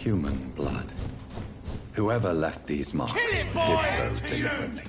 human blood. Whoever left these marks did so deliberately.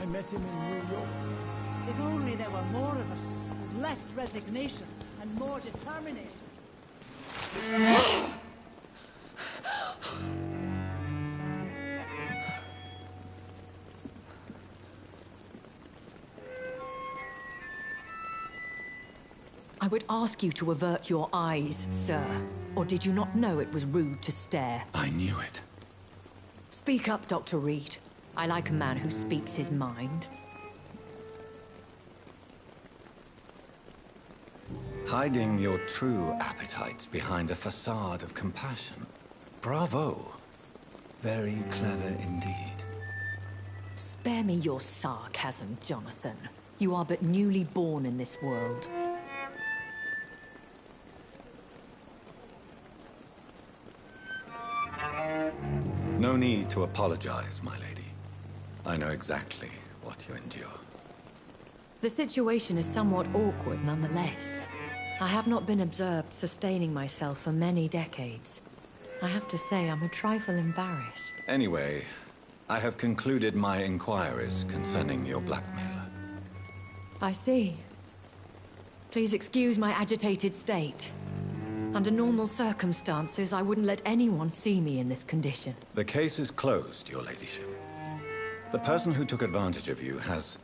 I met him in New York. If only there were more of us, with less resignation and more determination. I would ask you to avert your eyes, sir. Or did you not know it was rude to stare? I knew it. Speak up, Dr. Reed. I like a man who speaks his mind. Hiding your true appetites behind a facade of compassion. Bravo. Very clever indeed. Spare me your sarcasm, Jonathan. You are but newly born in this world. No need to apologize, my lady. I know exactly what you endure. The situation is somewhat awkward nonetheless. I have not been observed sustaining myself for many decades. I have to say I'm a trifle embarrassed. Anyway, I have concluded my inquiries concerning your blackmailer. I see. Please excuse my agitated state. Under normal circumstances, I wouldn't let anyone see me in this condition. The case is closed, your ladyship. The person who took advantage of you has,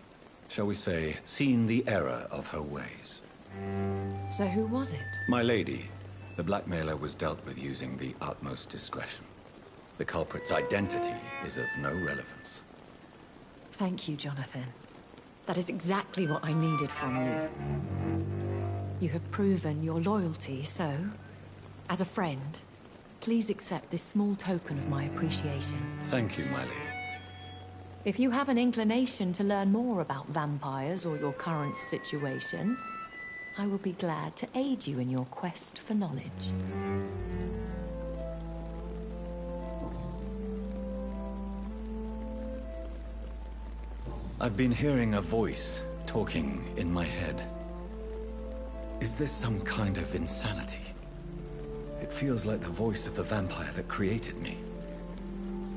shall we say, seen the error of her ways. So who was it? My lady, the blackmailer was dealt with using the utmost discretion. The culprit's identity is of no relevance. Thank you, Jonathan. That is exactly what I needed from you. You have proven your loyalty, so, as a friend, please accept this small token of my appreciation. Thank you, my lady. If you have an inclination to learn more about vampires or your current situation, I will be glad to aid you in your quest for knowledge. I've been hearing a voice talking in my head. Is this some kind of insanity? It feels like the voice of the vampire that created me.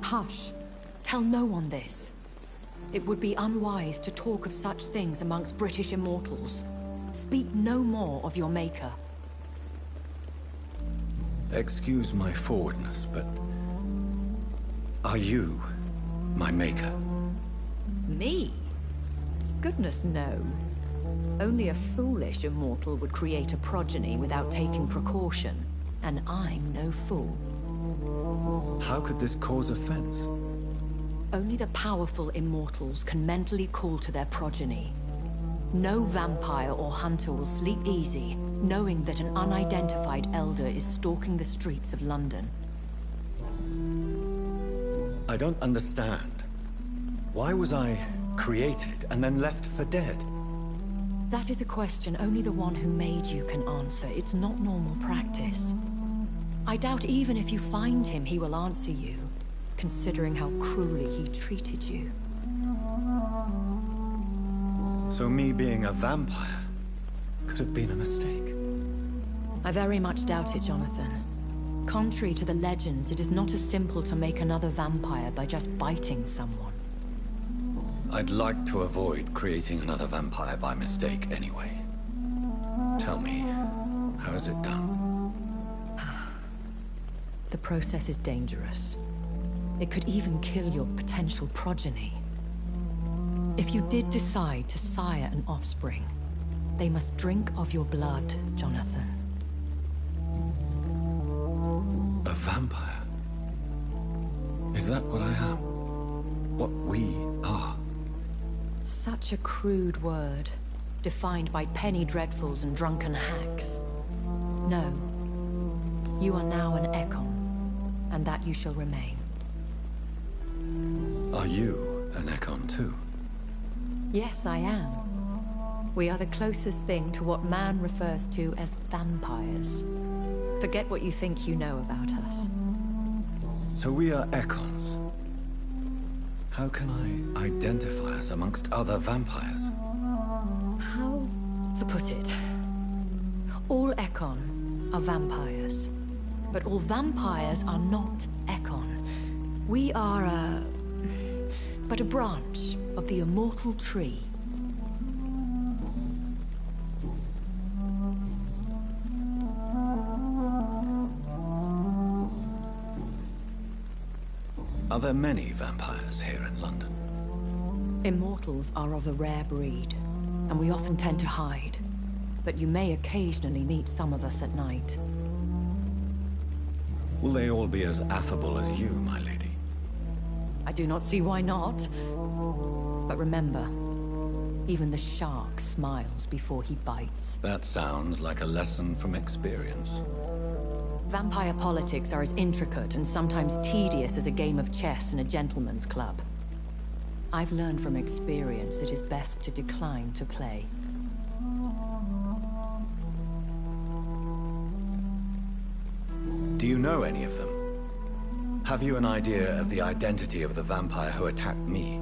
Hush. Tell no one this. It would be unwise to talk of such things amongst British immortals. Speak no more of your maker. Excuse my forwardness, but... are you my maker? Me? Goodness, no. Only a foolish immortal would create a progeny without taking precaution, and I'm no fool. How could this cause offense? Only the powerful immortals can mentally call to their progeny. No vampire or hunter will sleep easy, knowing that an unidentified elder is stalking the streets of London. I don't understand. Why was I created and then left for dead? That is a question only the one who made you can answer. It's not normal practice. I doubt even if you find him, he will answer you, considering how cruelly he treated you. So me being a vampire could have been a mistake. I very much doubt it, Jonathan. Contrary to the legends, it is not as simple to make another vampire by just biting someone. I'd like to avoid creating another vampire by mistake anyway. Tell me, how is it done? The process is dangerous. It could even kill your potential progeny. If you did decide to sire an offspring, they must drink of your blood, Jonathan. A vampire? Is that what I am? What we are? Such a crude word, defined by penny dreadfuls and drunken hacks. No. You are now an Ekon, and that you shall remain. Are you an Ekon too? Yes, I am. We are the closest thing to what man refers to as vampires. Forget what you think you know about us. So we are Ekons. How can I identify us amongst other vampires? How to put it? All Ekon are vampires. But all vampires are not Ekon. We are but a branch of the immortal tree. Are there many vampires here in London? Immortals are of a rare breed, and we often tend to hide. But you may occasionally meet some of us at night. Will they all be as affable as you, my lady? I do not see why not. But remember, even the shark smiles before he bites. That sounds like a lesson from experience. Vampire politics are as intricate and sometimes tedious as a game of chess in a gentleman's club. I've learned from experience it is best to decline to play. Do you know any of them? Have you an idea of the identity of the vampire who attacked me?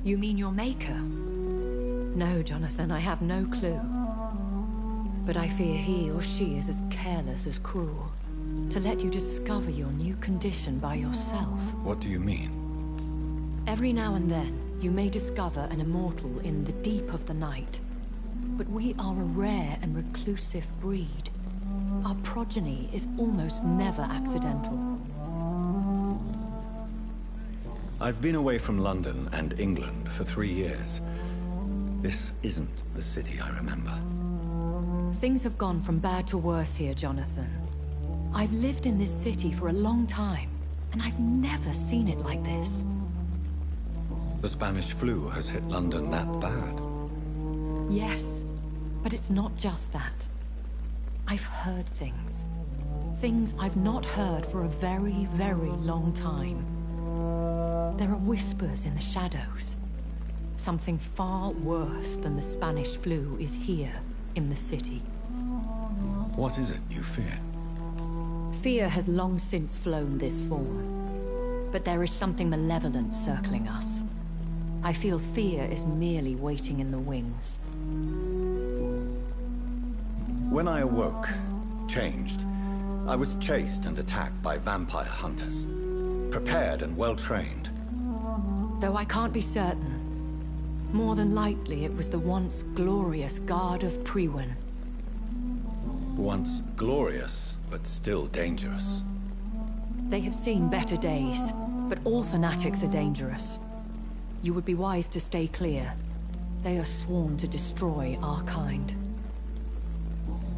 You mean your maker? No, Jonathan, I have no clue. But I fear he or she is as careless as cruel. To let you discover your new condition by yourself. What do you mean? Every now and then, you may discover an immortal in the deep of the night. But we are a rare and reclusive breed. Our progeny is almost never accidental. I've been away from London and England for 3 years. This isn't the city I remember. Things have gone from bad to worse here, Jonathan. I've lived in this city for a long time, and I've never seen it like this. The Spanish flu has hit London that bad. Yes, but it's not just that. I've heard things. Things I've not heard for a very, very long time. There are whispers in the shadows. Something far worse than the Spanish flu is here in the city. What is it you fear? Fear has long since flown this form. But there is something malevolent circling us. I feel fear is merely waiting in the wings. When I awoke, changed, I was chased and attacked by vampire hunters. Prepared and well-trained. Though I can't be certain, more than likely it was the once glorious Guard of Priwen. Once glorious, but still dangerous. They have seen better days, but all fanatics are dangerous. You would be wise to stay clear. They are sworn to destroy our kind.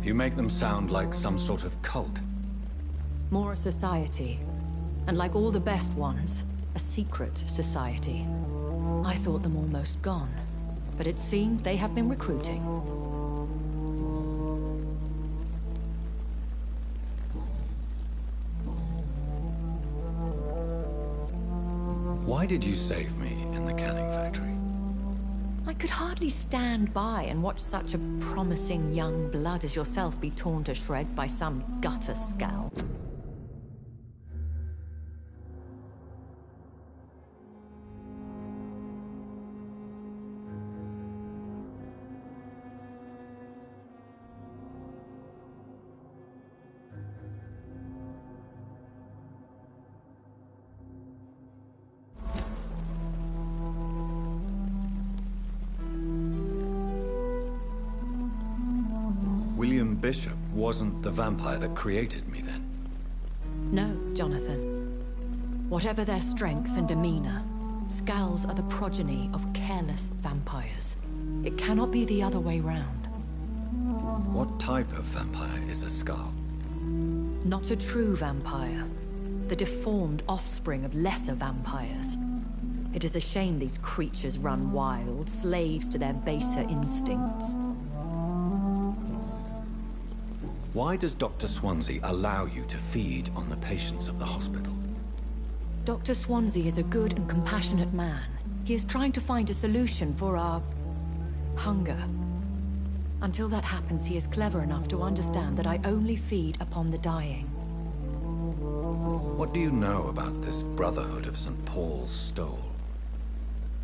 You make them sound like some sort of cult. More a society. And like all the best ones, a secret society. I thought them almost gone, but it seemed they have been recruiting. Why did you save me in the canning factory? I could hardly stand by and watch such a promising young blood as yourself be torn to shreds by some gutter scowl. Bishop wasn't the vampire that created me then. No, Jonathan. Whatever their strength and demeanor, Skulls are the progeny of careless vampires. It cannot be the other way round. What type of vampire is a Skull? Not a true vampire. The deformed offspring of lesser vampires. It is a shame these creatures run wild, slaves to their baser instincts. Why does Dr. Swansea allow you to feed on the patients of the hospital? Dr. Swansea is a good and compassionate man. He is trying to find a solution for our hunger. Until that happens, he is clever enough to understand that I only feed upon the dying. What do you know about this Brotherhood of St. Paul's Stole?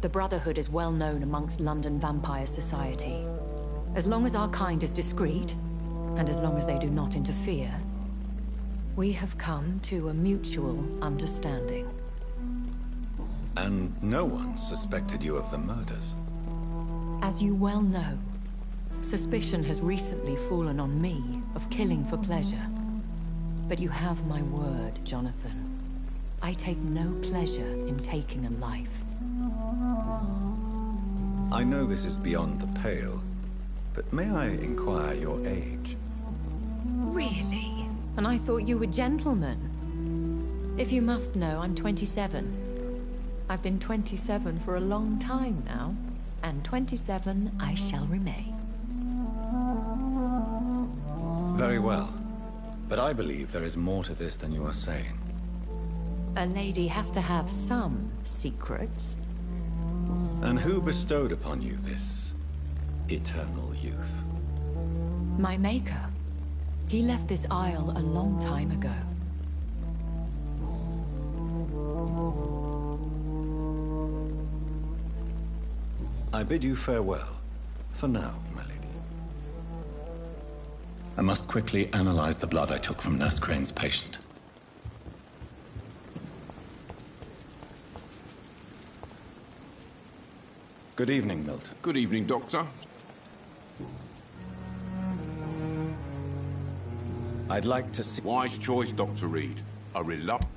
The Brotherhood is well known amongst London Vampire Society. As long as our kind is discreet, and as long as they do not interfere, we have come to a mutual understanding. And no one suspected you of the murders? As you well know, suspicion has recently fallen on me of killing for pleasure. But you have my word, Jonathan. I take no pleasure in taking a life. I know this is beyond the pale, but may I inquire your age? Really? And I thought you were gentlemen. If you must know, I'm 27. I've been 27 for a long time now, and 27 I shall remain. Very well. But I believe there is more to this than you are saying. A lady has to have some secrets. And who bestowed upon you this eternal youth? My maker. He left this isle a long time ago. I bid you farewell, for now, my lady. I must quickly analyze the blood I took from Nurse Crane's patient. Good evening, Milton. Good evening, Doctor. I'd like to see... Wise choice, Dr. Reed. A reluctant...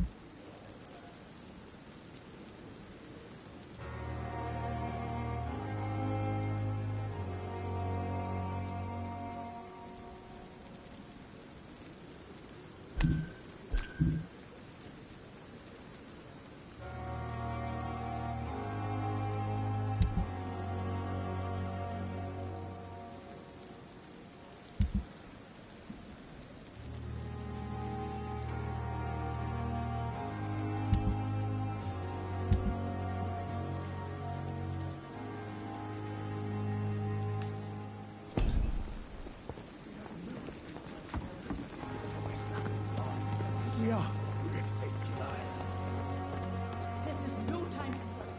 Yeah. This is no time for sleep.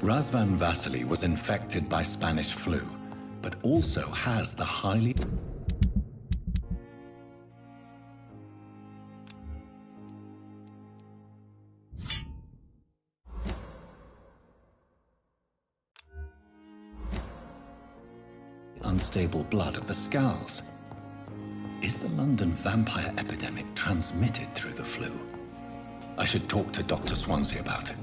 Razvan Vasily was infected by Spanish flu, but also has the highly... unstable blood of the Skulls. Is the London vampire epidemic transmitted through the flu? I should talk to Dr. Swansea about it.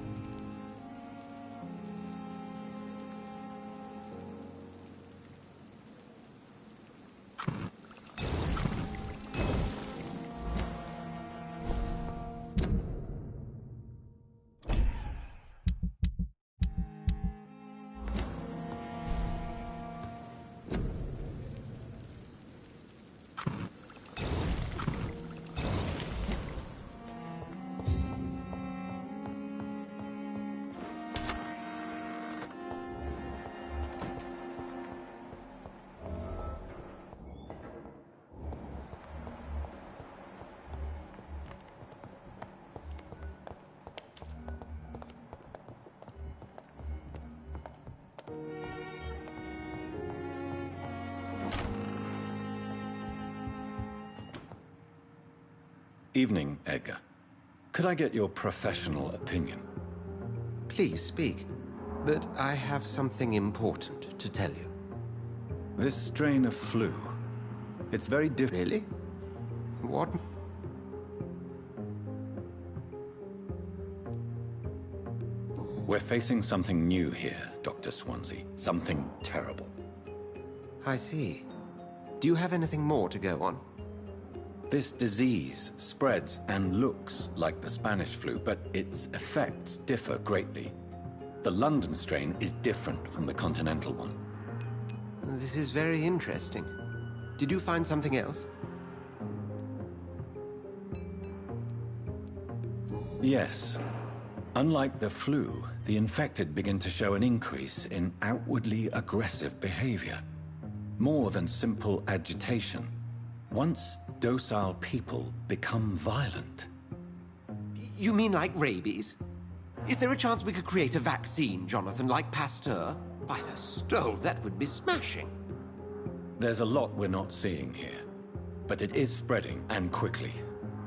Evening, Edgar. Could I get your professional opinion? Please speak, but I have something important to tell you. This strain of flu, it's very different. Really? What? We're facing something new here, Dr. Swansea. Something terrible. I see. Do you have anything more to go on? This disease spreads and looks like the Spanish flu, but its effects differ greatly. The London strain is different from the continental one. This is very interesting. Did you find something else? Yes. Unlike the flu, the infected begin to show an increase in outwardly aggressive behavior. More than simple agitation. Once docile people become violent. You mean like rabies? Is there a chance we could create a vaccine, Jonathan, like Pasteur? By the stove, that would be smashing. There's a lot we're not seeing here. But it is spreading, and quickly.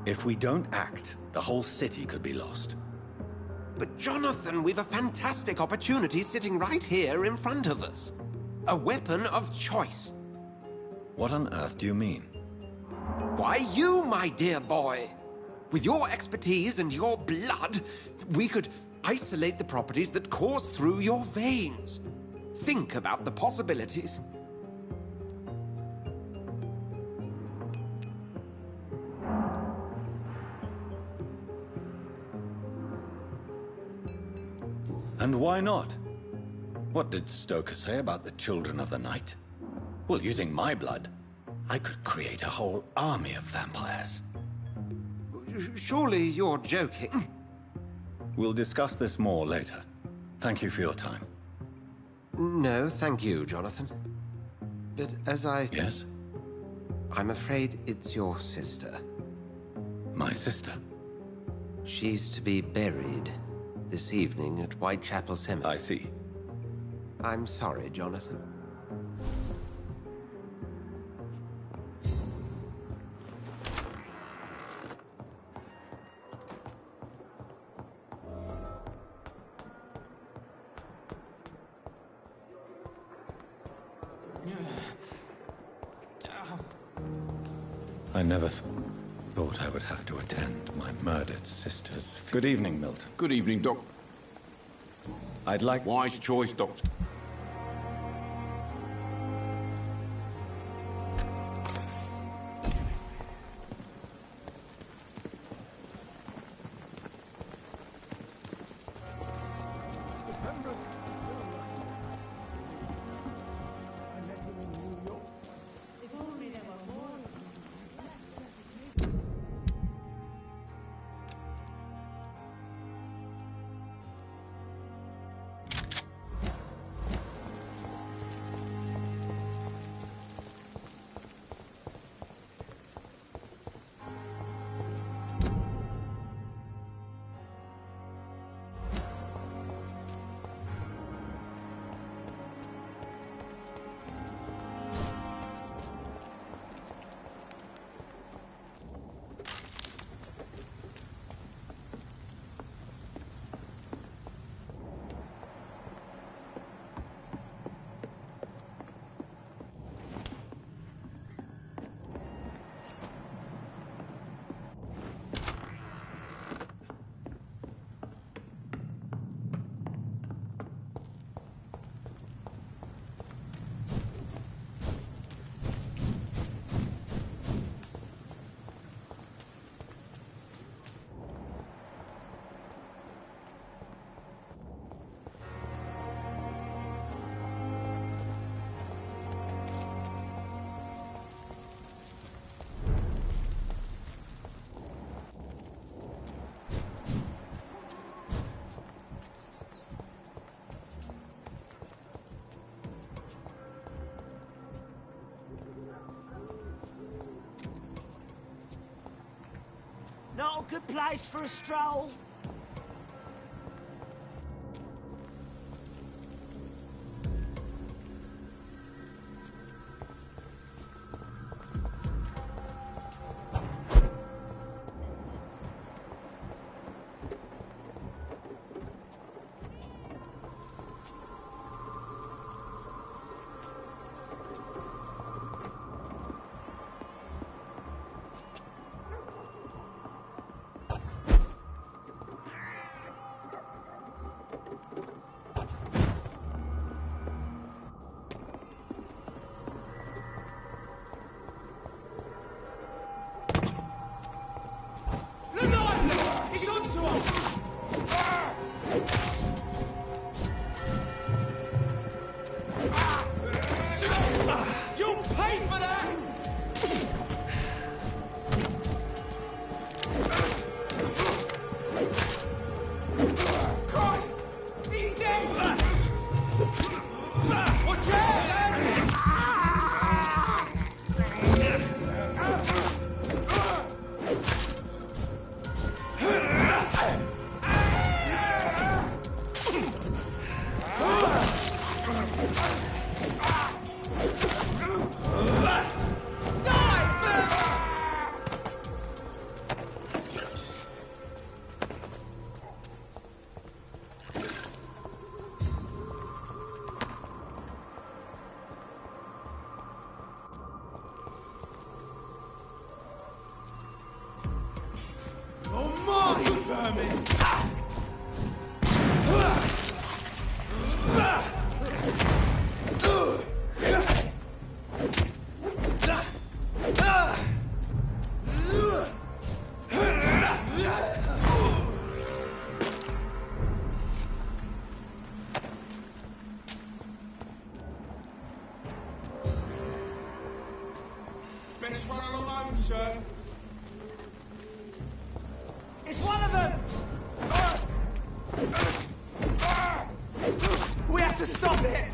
If we don't act, the whole city could be lost. But Jonathan, we've a fantastic opportunity sitting right here in front of us. A weapon of choice. What on earth do you mean? Why, you, my dear boy. With your expertise and your blood, we could isolate the properties that course through your veins. Think about the possibilities. And why not? What did Stoker say about the children of the night? Well, using my blood, I could create a whole army of vampires. Surely you're joking. We'll discuss this more later. Thank you for your time. No, thank you, Jonathan. But as I... Yes? I'm afraid it's your sister. My sister? She's to be buried this evening at Whitechapel Cemetery. I see. I'm sorry, Jonathan. I never thought I would have to attend my murdered sister's funeral. Good evening, Milton. Good evening, Doc. I'd like... Wise choice, Doctor. Not a good place for a stroll. sir. It's one of them! We have to stop it!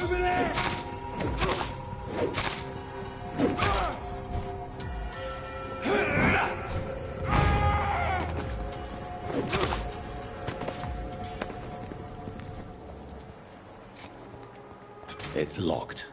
Over there! It's locked.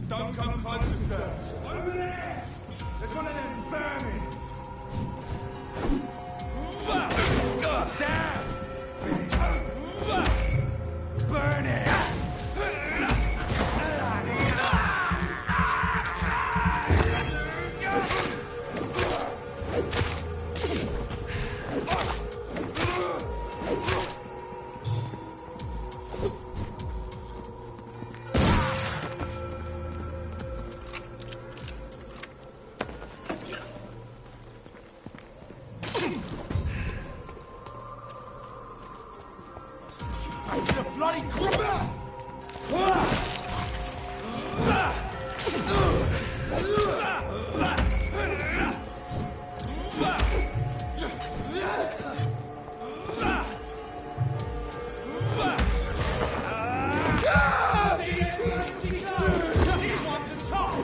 Don't come close to search. Over there! There's one of them vermin! Stab! Finish. Burn it! Bloody crap! These ones are tough!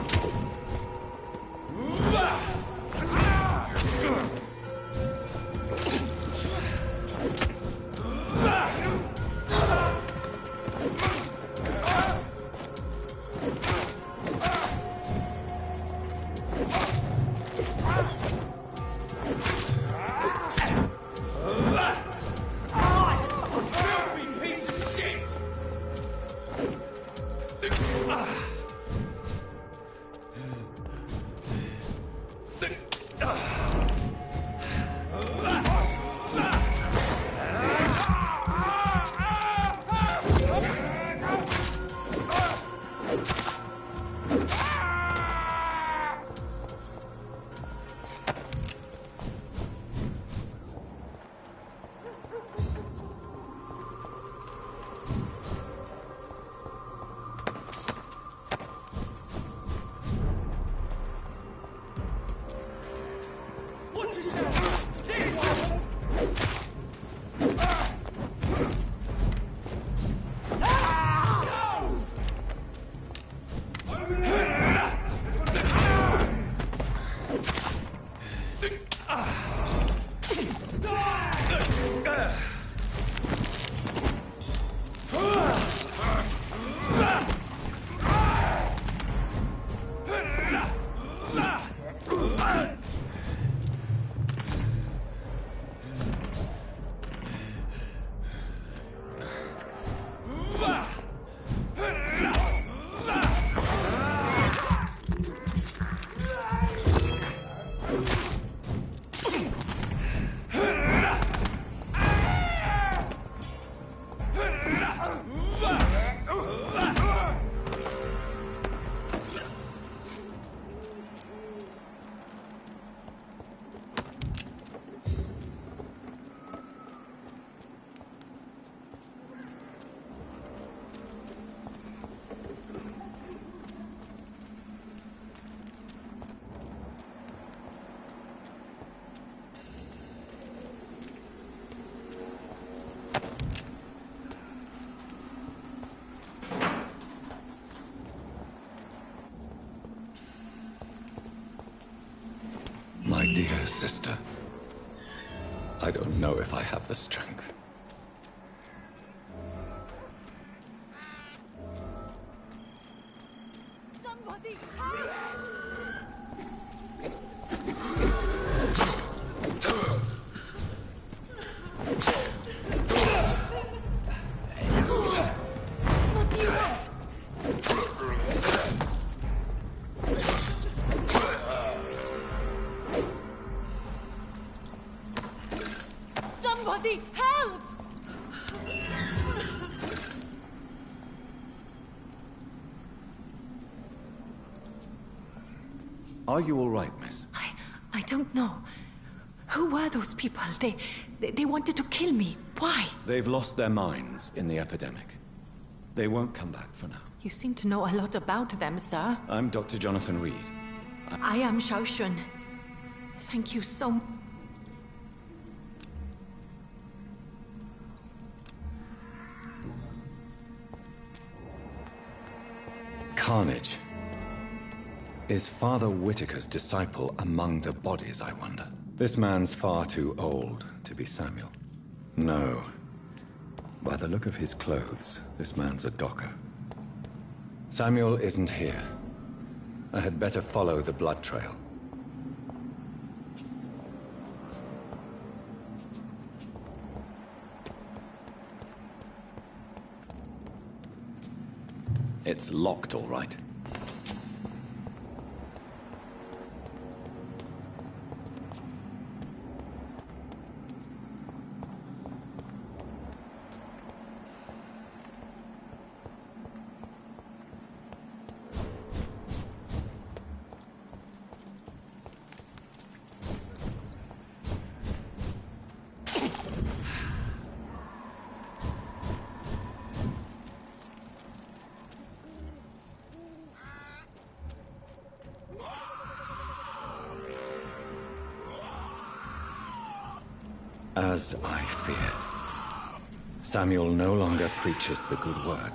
My dear sister, I don't know if I have the strength. Somebody Somebody help! Are you all right, miss? I don't know. Who were those people? They wanted to kill me. Why? They've lost their minds in the epidemic. They won't come back for now. You seem to know a lot about them, sir. I'm Dr. Jonathan Reed. I am Xiaoxun. Thank you so much. Carnage. Is Father Whitaker's disciple among the bodies, I wonder? This man's far too old to be Samuel. No. By the look of his clothes, this man's a docker. Samuel isn't here. I had better follow the blood trail. It's locked, all right. As I feared, Samuel no longer preaches the good word.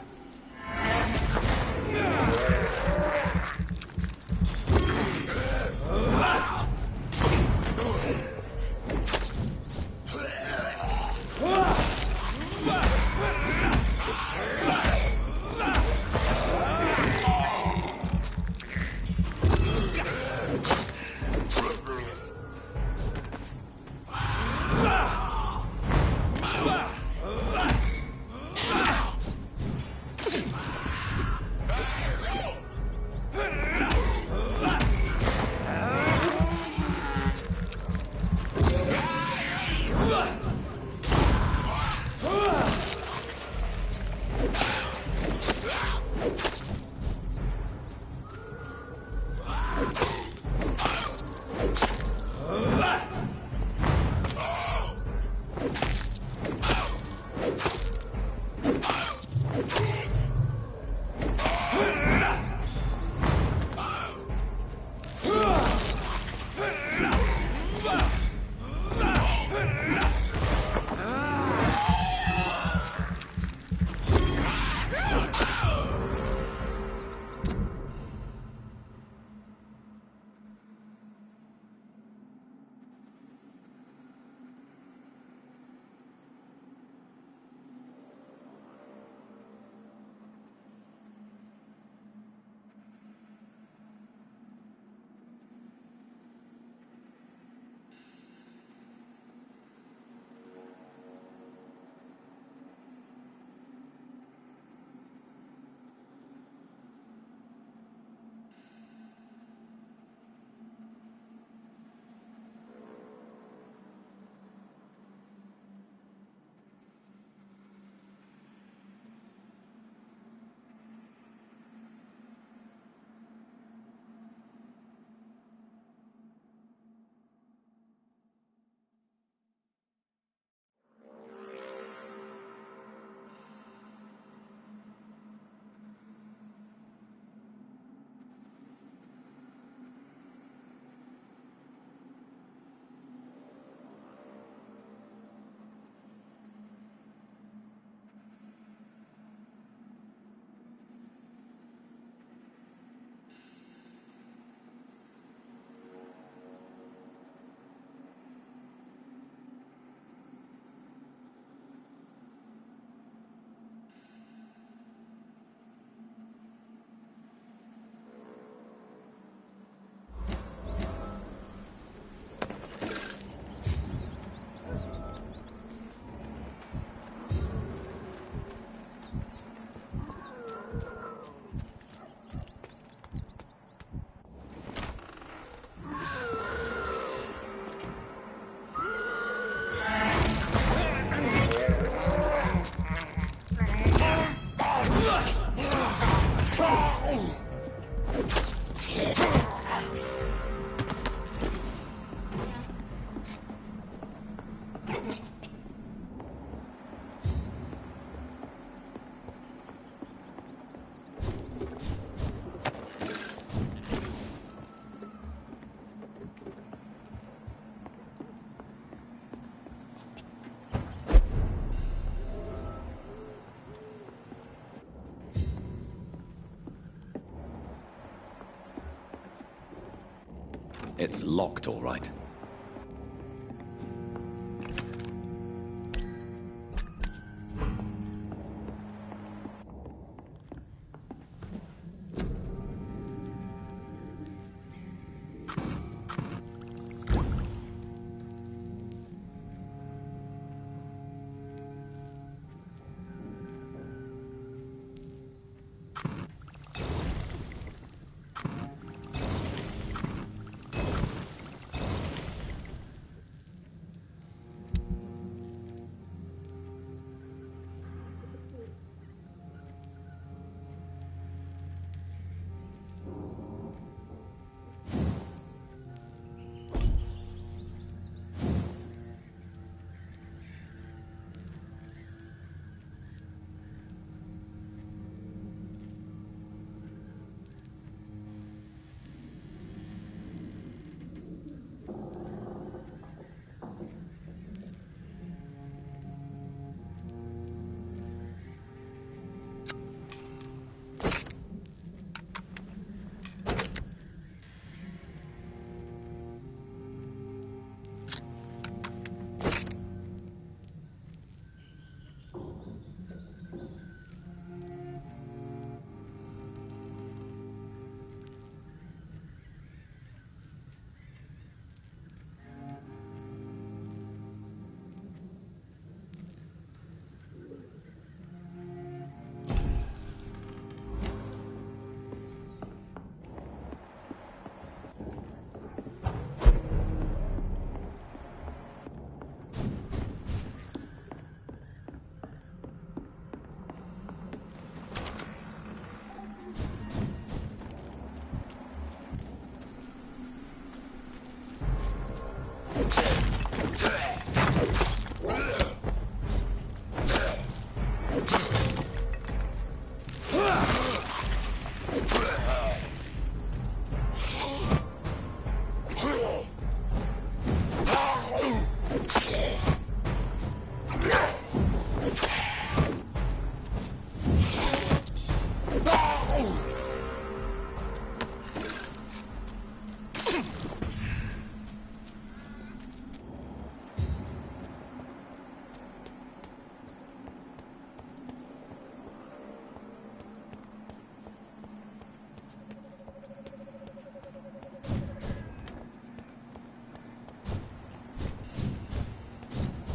It's locked, all right.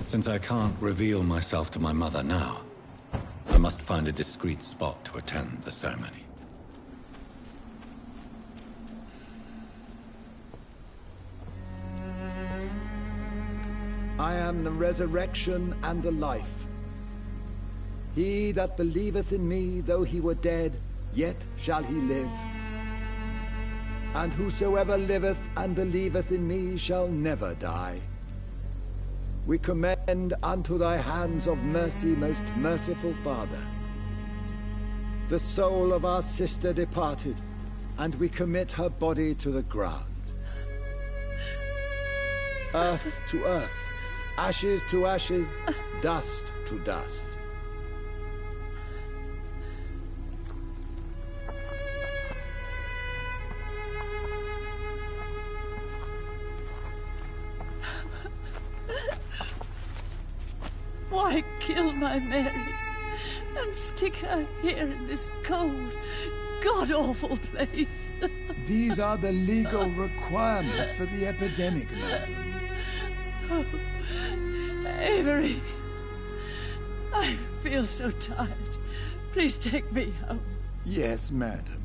Since I can't reveal myself to my mother now, I must find a discreet spot to attend the ceremony. I am the resurrection and the life. He that believeth in me, though he were dead, yet shall he live. And whosoever liveth and believeth in me shall never die. We commend unto thy hands of mercy, most merciful Father, the soul of our sister departed, and we commit her body to the ground. Earth to earth, ashes to ashes, dust to dust. Why kill my Mary and stick her here in this cold, god-awful place? These are the legal requirements for the epidemic, madam. Oh, Avery, I feel so tired. Please take me home. Yes, madam.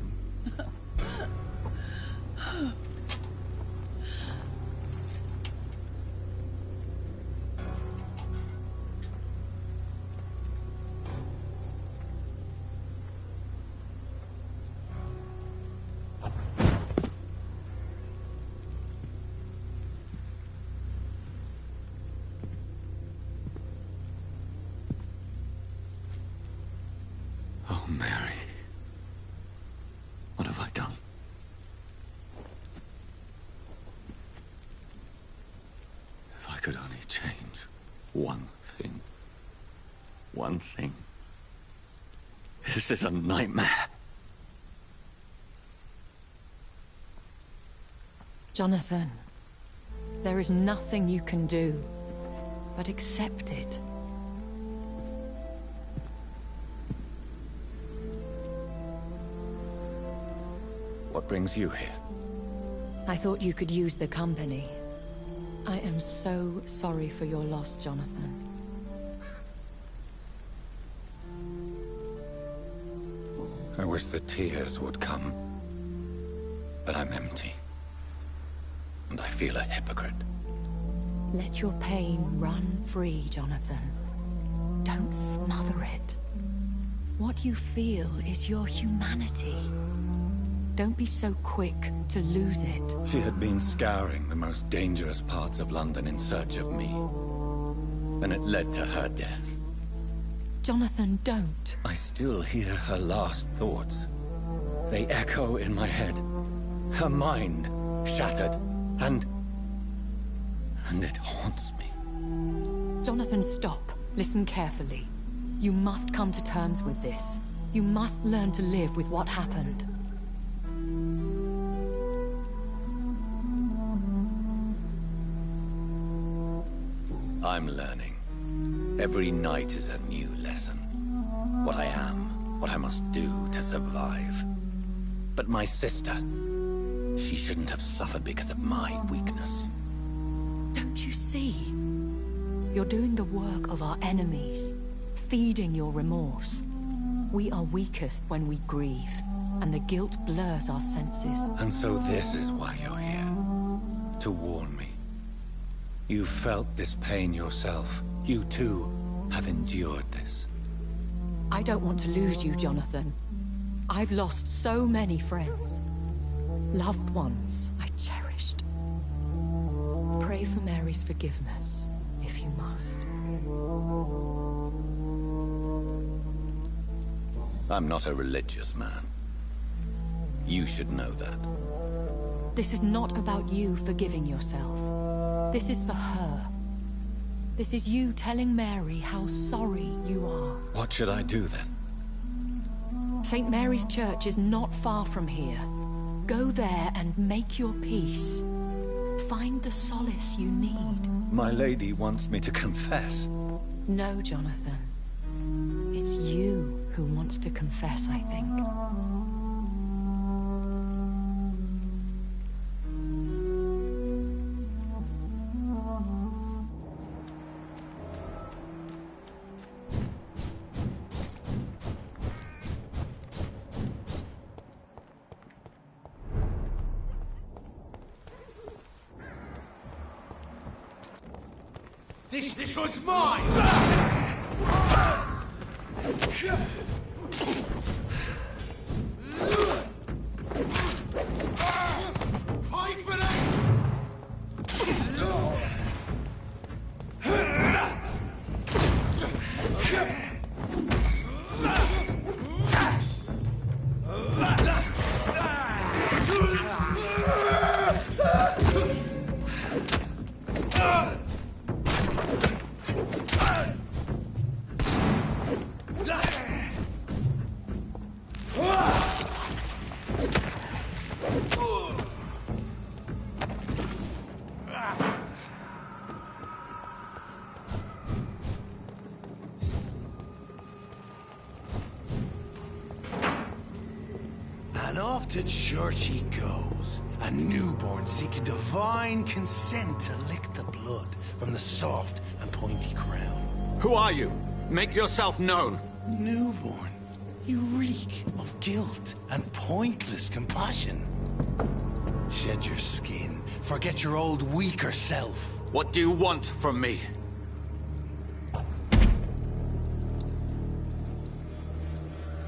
One thing. One thing. This is a nightmare. Jonathan, there is nothing you can do but accept it. What brings you here? I thought you could use the company. I am so sorry for your loss, Jonathan. I wish the tears would come. But I'm empty. And I feel a hypocrite. Let your pain run free, Jonathan. Don't smother it. What you feel is your humanity. Don't be so quick to lose it. She had been scouring the most dangerous parts of London in search of me. And it led to her death. Jonathan, don't. I still hear her last thoughts. They echo in my head. Her mind shattered, and it haunts me. Jonathan, stop. Listen carefully. You must come to terms with this. You must learn to live with what happened. I'm learning. Every night is a new lesson. What I am, what I must do to survive. But my sister, she shouldn't have suffered because of my weakness. Don't you see? You're doing the work of our enemies, feeding your remorse. We are weakest when we grieve, and the guilt blurs our senses. And so this is why you're here. To warn me. You felt this pain yourself. You too have endured this. I don't want to lose you, Jonathan. I've lost so many friends. Loved ones I cherished. Pray for Mary's forgiveness, if you must. I'm not a religious man. You should know that. This is not about you forgiving yourself. This is for her. This is you telling Mary how sorry you are. What should I do then? St. Mary's Church is not far from here. Go there and make your peace. Find the solace you need. My lady wants me to confess. No, Jonathan. It's you who wants to confess, I think. This one's mine! Fight for And off to church he goes, a newborn seeking divine consent to lick the blood from the soft and pointy crown. Who are you? Make yourself known. Newborn, you reek of guilt and pointless compassion. Shed your skin, forget your old weaker self. What do you want from me?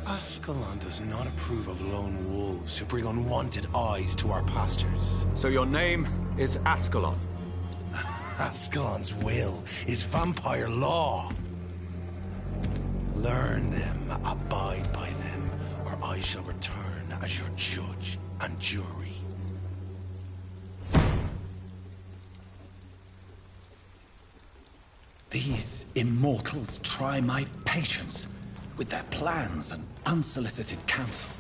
Ascalon does not approve of lone wolves who bring unwanted eyes to our pastures. So your name is Ascalon? Ascalon's will is vampire law. Learn them, abide by them, or I shall return as your judge and jury. These immortals try my patience with their plans and unsolicited counsel.